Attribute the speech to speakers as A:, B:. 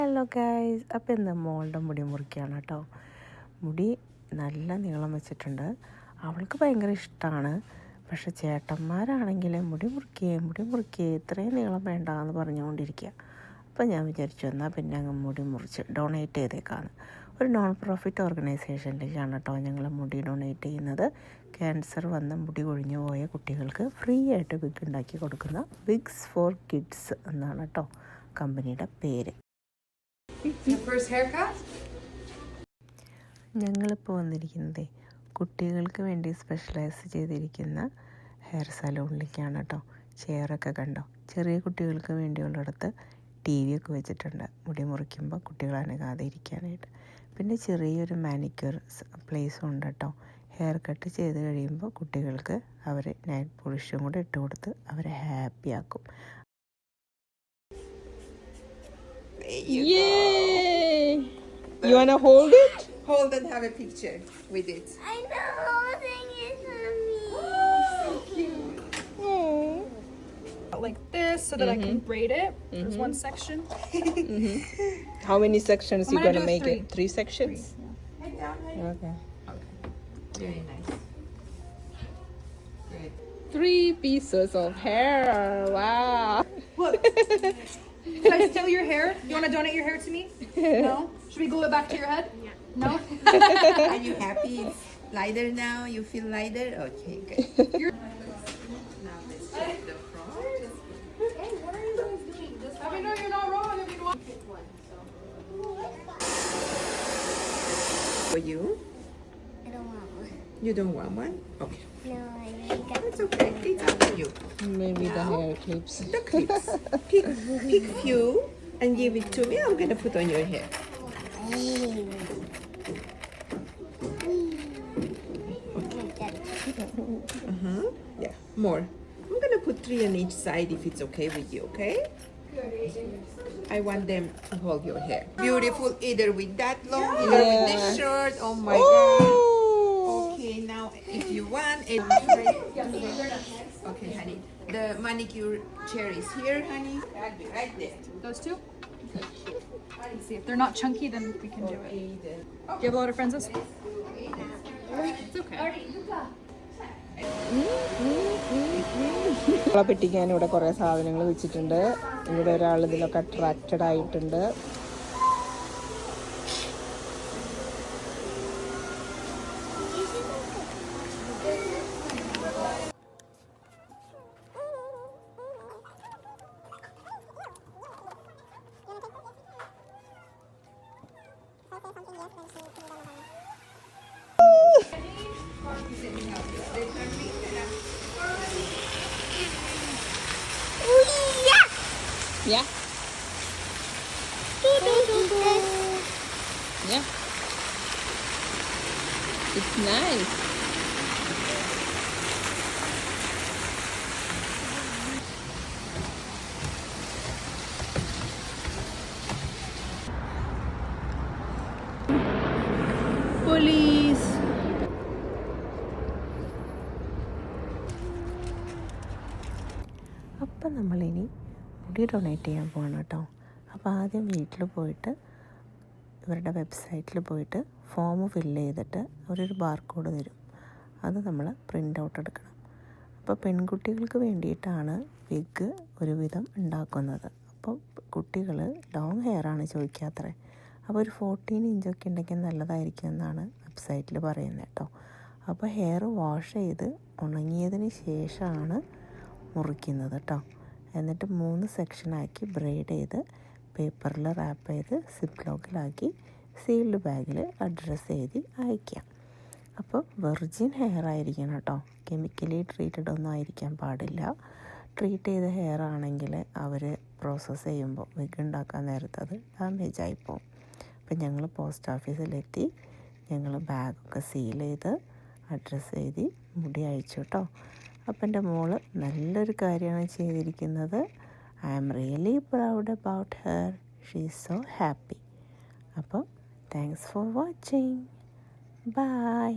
A: Hello guys, അപ്പോൾ ഇന്ന് മോളുടെ മുടി മുറിക്കുകയാണ് കേട്ടോ. മുടി നല്ല നീളം വെച്ചിട്ടുണ്ട്. അവൾക്ക് ഭയങ്കര ഇഷ്ടമാണ്. പക്ഷെ ചേട്ടന്മാരാണെങ്കിൽ മുടി മുറിക്കേ ഇത്രയും നീളം വേണ്ട എന്ന് പറഞ്ഞുകൊണ്ടിരിക്കുക. അപ്പോൾ ഞാൻ വിചാരിച്ചു എന്നാൽ പിന്നെ അങ്ങ് മുടി മുറിച്ച് ഡൊണേറ്റ് ചെയ്തേക്കാന്ന്. ഒരു നോൺ പ്രോഫിറ്റ് ഓർഗനൈസേഷനിലേക്കാണ് കേട്ടോ ഞങ്ങൾ മുടി ഡൊണേറ്റ് ചെയ്യുന്നത്. ക്യാൻസർ വന്ന് മുടി കൊഴിഞ്ഞു പോയ കുട്ടികൾക്ക് ഫ്രീ ആയിട്ട് വിഗ് ഉണ്ടാക്കി കൊടുക്കുന്ന വിഗ്സ് ഫോർ കിഡ്സ് എന്നാണ് കേട്ടോ കമ്പനിയുടെ പേര്. ഞങ്ങളിപ്പോൾ വന്നിരിക്കുന്നത് കുട്ടികൾക്ക് വേണ്ടി സ്പെഷ്യലൈസ് ചെയ്തിരിക്കുന്ന ഹെയർ സലൂണിലേക്കാണ് കേട്ടോ. ചെയറൊക്കെ കണ്ടോ, ചെറിയ കുട്ടികൾക്ക് വേണ്ടിയുള്ളിടത്ത് TV ഒക്കെ വെച്ചിട്ടുണ്ട് മുടി മുറിക്കുമ്പോൾ കുട്ടികൾ അനങ്ങാതെ ഇരിക്കാനായിട്ട്. പിന്നെ ചെറിയൊരു മാനിക്യൂർ പ്ലേസും ഉണ്ട് കേട്ടോ. ഹെയർ കട്ട് ചെയ്ത് കഴിയുമ്പോൾ കുട്ടികൾക്ക് അവർ നൈറ്റ് പോളിഷും കൂടെ ഇട്ട് കൊടുത്ത് അവരെ ഹാപ്പിയാക്കും.
B: Yay! You wanna hold it?
C: Hold and have a picture with it.
D: I know holding it for me.
C: So cute.
B: Like this so that I can braid it. There's one section.
A: How many sections
B: I'm
A: you
B: gonna
A: gonna
B: do
A: make
B: three.
A: it? 3 sections?
C: Head down, head.
A: Okay.
C: Very nice. Good.
B: 3 pieces of hair. Wow.
C: Look.
B: Should I steal your hair? You want to donate your hair to me? No? Should we glue it back to your head? Yeah. No?
C: Are you happy? It's lighter now? You feel lighter? Okay, good. Now let's check the front.
D: Hey, what are you guys doing? Just
B: I mean, no, you're not wrong. I mean, what?
D: pick one. So.
C: For you?
D: I don't want one.
C: You don't want one? Okay.
D: No, I really got.
C: It's okay. It's up to you.
A: Maybe the hair clips.
C: The clips. Pick few and give it to me. I'm gonna put on your hair. Yeah, more. I'm gonna put 3 on each side if it's okay with you, okay? I want them to hold your hair. Beautiful, either with that long, either with this short. Oh my god. Okay, now if you want it. Okay, honey. The manicure chair is here, honey. Right there.
B: Those two? Let's see. If they're not chunky, then we can do it. Do you have a lot of friends? It's okay.
A: പെട്ടിക്കാൻ ഇവിടെ കുറേ സാധനങ്ങൾ വെച്ചിട്ടുണ്ട്. ഇവിടെ ഒരാൾ ഇതിലൊക്കെ attracted ആയിട്ടുണ്ട്. Yeah. Yeah. It's nice. Police. അപ്പം നമ്മളിനി മുടി ഡൊണേറ്റ് ചെയ്യാൻ പോകണം കേട്ടോ. അപ്പോൾ ആദ്യം വീട്ടിൽ പോയിട്ട് ഇവരുടെ വെബ്സൈറ്റിൽ പോയിട്ട് ഫോം ഫില്ല് ചെയ്തിട്ട് അവരൊരു ബാർകോഡ് തരും. അത് നമ്മൾ പ്രിൻ്റ് ഔട്ട് എടുക്കണം. അപ്പോൾ പെൺകുട്ടികൾക്ക് വേണ്ടിയിട്ടാണ് വിഗ് ഒരുവിധം ഉണ്ടാക്കുന്നത്. അപ്പോൾ കുട്ടികൾ ലോങ് ഹെയറാണ് ചോദിക്കാത്രേ. അപ്പോൾ ഒരു 14 ഇഞ്ചൊക്കെ ഉണ്ടെങ്കിൽ നല്ലതായിരിക്കും എന്നാണ് വെബ്സൈറ്റിൽ പറയുന്നത് കേട്ടോ. അപ്പോൾ ഹെയർ വാഷ് ചെയ്ത് ഉണങ്ങിയതിന് ശേഷമാണ് മുറിക്കുന്നത് കേട്ടോ. എന്നിട്ട് 3 സെക്ഷനാക്കി ബ്രെയ്ഡ് ചെയ്ത് പേപ്പറിൽ റാപ്പ് ചെയ്ത് സിപ്പ് ലോക്കിലാക്കി സീൽഡ് ബാഗിൽ അഡ്രസ്സ് എഴുതി അയക്കാം. അപ്പോൾ വെർജിൻ ഹെയർ ആയിരിക്കണം കേട്ടോ. കെമിക്കലി ട്രീറ്റഡ് ഒന്നും ആയിരിക്കാൻ പാടില്ല. ട്രീറ്റ് ചെയ്ത ഹെയർ ആണെങ്കിൽ അവർ പ്രോസസ്സ് ചെയ്യുമ്പോൾ വിഗ് ഉണ്ടാക്കാൻ നേരത്ത് അത് ഡാമേജ് ആയിപ്പോവും. അപ്പം ഞങ്ങൾ പോസ്റ്റ് ഓഫീസിലെത്തി ഞങ്ങൾ ബാഗൊക്കെ സീൽ ചെയ്ത് അഡ്രസ്സ് എഴുതി മുടി അയച്ചു കേട്ടോ. അപ്പം എൻ്റെ മോള് നല്ലൊരു കാര്യമാണ് ചെയ്തിരിക്കുന്നത്. I am really proud about her. She is so happy. അപ്പോൾ താങ്ക്സ് ഫോർ വാച്ചിങ്. ബൈ.